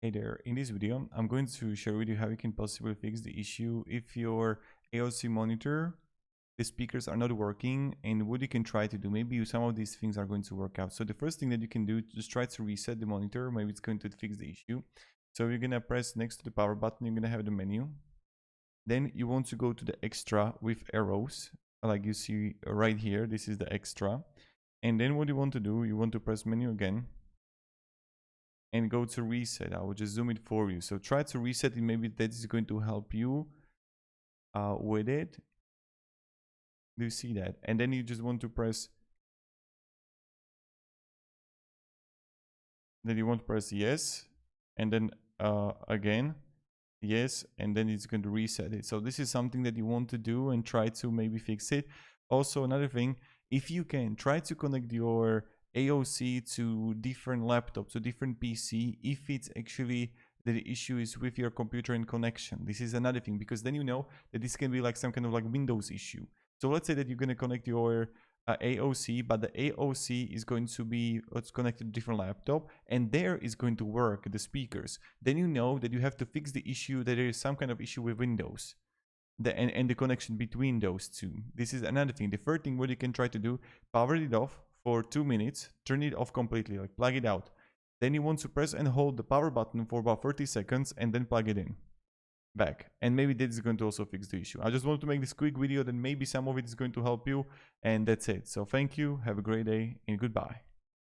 Hey there, in this video I'm going to share with you how you can possibly fix the issue if your AOC monitor, the speakers are not working, and what you can try to do. Maybe some of these things are going to work out. So the first thing that you can do, just try to reset the monitor. Maybe it's going to fix the issue. So you're gonna press next to the power button, you're gonna have the menu. Then you want to go to the extra with arrows, like you see right here. This is the extra. And then what you want to do, you want to press menu again and go to reset. I will just zoom it for you. So try to reset it. Maybe that is going to help you with it. Do you see that? And then you just want to press, yes, and then again yes, and then it's going to reset it. So this is something that you want to do and try to maybe fix it. Also, another thing, if you can, try to connect your AOC to different laptops, to different PC, if it's actually the issue is with your computer and connection. This is another thing, because then you know that this can be like some kind of like Windows issue. So let's say that you're going to connect your AOC, but the AOC is going to be connected to a different laptop, and there is going to work the speakers. Then you know that you have to fix the issue, that there is some kind of issue with Windows. And the connection between those two. This is another thing. The third thing what you can try to do, power it off for 2 minutes, turn it off completely, like plug it out. Then you want to press and hold the power button for about 30 seconds and then plug it in back, and maybe that is going to also fix the issue. I just want to make this quick video, then maybe some of it is going to help you, and that's it. So thank you, have a great day, and goodbye.